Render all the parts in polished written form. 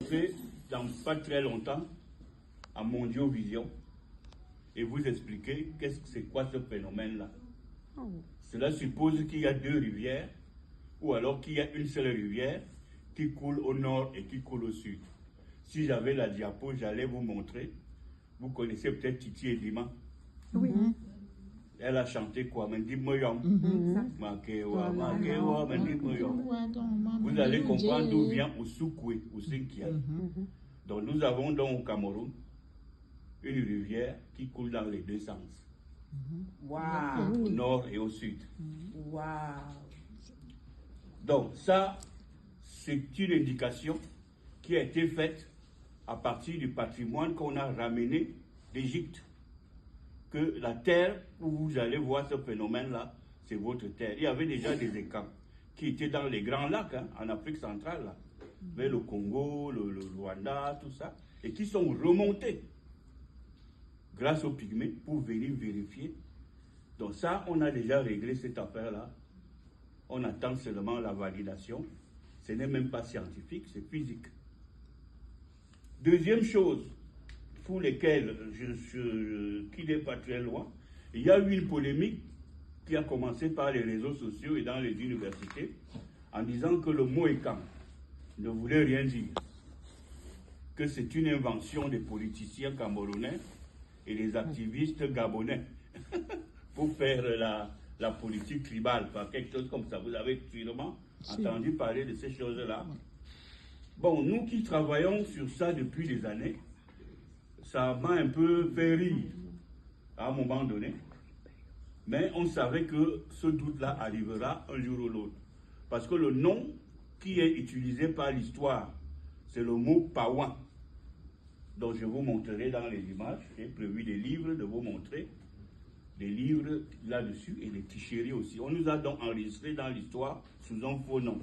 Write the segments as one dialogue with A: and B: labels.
A: participer dans pas très longtemps à Mondiovision et vous expliquer c'est quoi ce phénomène-là. Cela suppose qu'il y a deux rivières ou alors qu'il y a une seule rivière qui coule au nord et qui coule au sud. Si j'avais la diapo, j'allais vous montrer. Vous connaissez peut-être Titi Edima.
B: Oui.
A: Elle a chanté quoi? Mendi Moyong. Makewa, Mendi Moyong. Vous allez comprendre d'où vient Oussoukoué, Oussinkia. Donc nous avons donc au Cameroun une rivière qui coule dans les deux sens. Au nord et au sud. Donc ça, c'est une indication qui a été faite à partir du patrimoine qu'on a ramené d'Égypte. Que la terre où vous allez voir ce phénomène-là, c'est votre terre. Il y avait déjà des étangs qui étaient dans les grands lacs, hein, en Afrique centrale, là, vers le Congo, le Rwanda, tout ça, et qui sont remontés grâce aux pygmées pour venir vérifier. Donc ça, on a déjà réglé cette affaire-là. On attend seulement la validation. Ce n'est même pas scientifique, c'est physique. Deuxième chose, pour lesquelles qui n'est pas très loin, il y a eu une polémique qui a commencé par les réseaux sociaux et dans les universités en disant que le mot Ekan ne voulait rien dire, que c'est une invention des politiciens camerounais et des activistes gabonais pour faire la politique tribale, par quelque chose comme ça. Vous avez sûrement entendu parler de ces choses-là. Bon, nous qui travaillons sur ça depuis des années, ça m'a un peu fait rire à un moment donné. Mais on savait que ce doute-là arrivera un jour ou l'autre. Parce que le nom qui est utilisé par l'histoire, c'est le mot Pawan. Donc je vous montrerai dans les images. J'ai prévu des livres de vous montrer. Des livres là-dessus et des tricheries aussi. On nous a donc enregistré dans l'histoire sous un faux nom.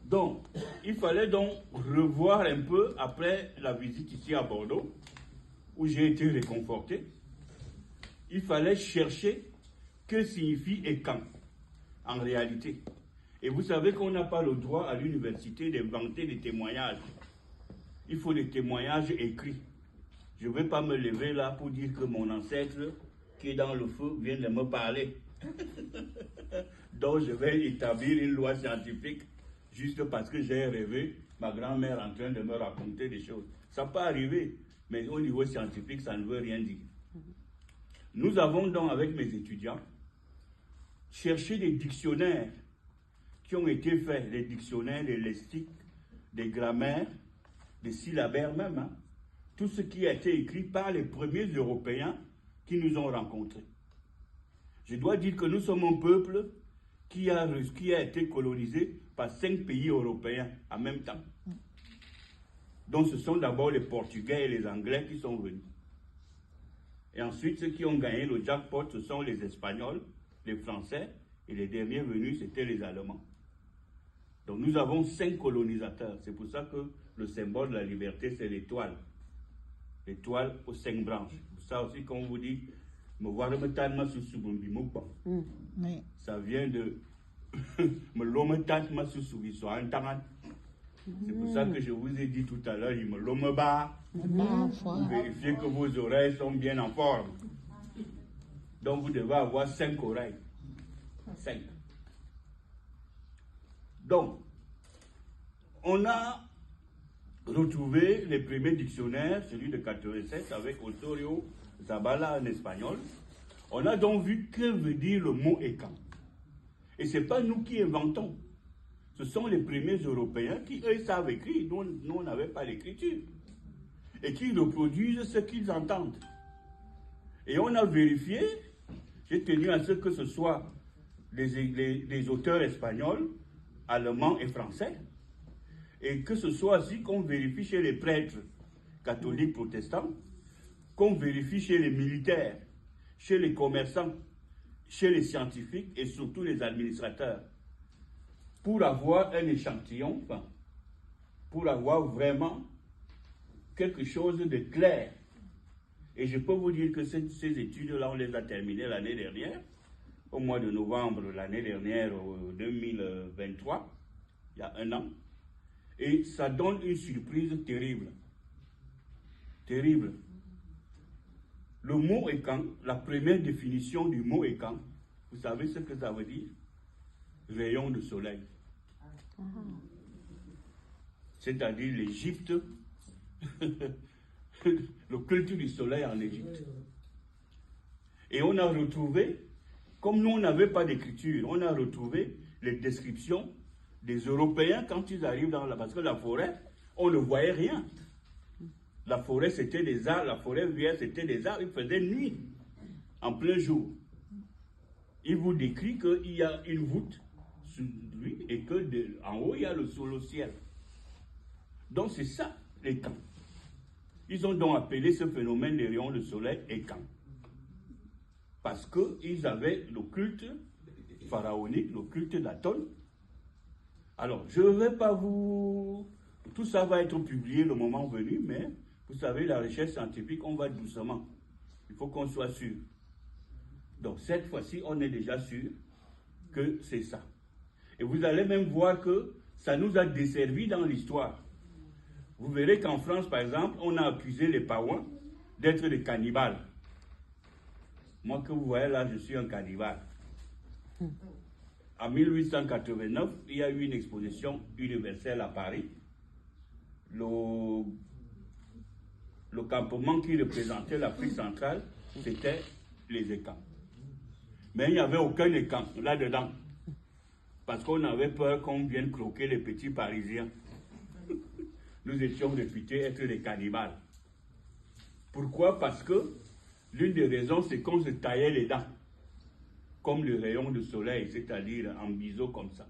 A: Donc, il fallait donc revoir un peu après la visite ici à Bordeaux, où j'ai été réconforté. Il fallait chercher que signifie Ekan en réalité. Et vous savez qu'on n'a pas le droit à l'université d'inventer des témoignages. Il faut des témoignages écrits. Je ne vais pas me lever là pour dire que mon ancêtre qui est dans le feu vient de me parler. Donc je vais établir une loi scientifique juste parce que j'ai rêvé ma grand-mère en train de me raconter des choses. Ça peut arriver, mais au niveau scientifique, ça ne veut rien dire. Nous avons donc, avec mes étudiants, cherché des dictionnaires qui ont été faits, des dictionnaires, des lexiques, des grammaires, des syllabaires même, hein. Tout ce qui a été écrit par les premiers Européens qui nous ont rencontrés. Je dois dire que nous sommes un peuple qui a été colonisé par 5 pays européens en même temps. Donc ce sont d'abord les Portugais et les Anglais qui sont venus. Et ensuite, ceux qui ont gagné le jackpot, ce sont les Espagnols, les Français, et les derniers venus, c'était les Allemands. Donc nous avons 5 colonisateurs. C'est pour ça que le symbole de la liberté, c'est l'étoile. L'étoile aux 5 branches. Pour ça aussi, quand on vous dit, ça vient de c'est pour ça que je vous ai dit tout à l'heure, vous vérifiez que vos oreilles sont bien en forme. Donc vous devez avoir 5 oreilles. 5. Donc, on a retrouvé les premiers dictionnaires, celui de 87 avec Osorio Zabala en espagnol. On a donc vu que veut dire le mot Ekan. Et ce n'est pas nous qui inventons. Ce sont les premiers Européens qui, eux, savent écrire. Nous on n'avait pas l'écriture. Et qui reproduisent ce qu'ils entendent. Et on a vérifié, j'ai tenu à ce que ce soit les auteurs espagnols, allemands et français, et que ce soit aussi qu'on vérifie chez les prêtres catholiques protestants, qu'on vérifie chez les militaires, chez les commerçants, chez les scientifiques et surtout les administrateurs, pour avoir un échantillon, enfin, pour avoir vraiment quelque chose de clair. Et je peux vous dire que ces études-là, on les a terminées l'année dernière, au mois de novembre l'année dernière, 2023, il y a un an. Et ça donne une surprise terrible. Terrible. Le mot écan, la première définition du mot écan, vous savez ce que ça veut dire? Rayon de soleil. C'est-à-dire l'Égypte, le culte du soleil en Égypte. Et on a retrouvé, comme nous on n'avait pas d'écriture, on a retrouvé les descriptions des Européens quand ils arrivent dans la... Parce que la forêt, on ne voyait rien. La forêt c'était des arbres, la forêt vierge c'était des arbres, il faisait nuit, en plein jour. Il vous décrit qu'il y a une voûte sur lui et que en haut il y a le ciel. Donc c'est ça les camps. Ils ont donc appelé ce phénomène des rayons de soleil écan. Parce qu'ils avaient le culte pharaonique, le culte d'Aton. Alors, je ne vais pas vous... Tout ça va être publié le moment venu, mais vous savez, la recherche scientifique, on va doucement. Il faut qu'on soit sûr. Donc, cette fois-ci, on est déjà sûr que c'est ça. Et vous allez même voir que ça nous a desservi dans l'histoire. Vous verrez qu'en France, par exemple, on a accusé les Paouans d'être des cannibales. Moi que vous voyez là, je suis un cannibale. En 1889, il y a eu une exposition universelle à Paris. Le campement qui représentait l'Afrique centrale, c'était les Écans. Mais il n'y avait aucun Écan là-dedans. Parce qu'on avait peur qu'on vienne croquer les petits Parisiens. Nous étions réputés être des cannibales. Pourquoi? Parce que l'une des raisons, c'est qu'on se taillait les dents, comme le rayon de soleil, c'est-à-dire en biseau comme ça.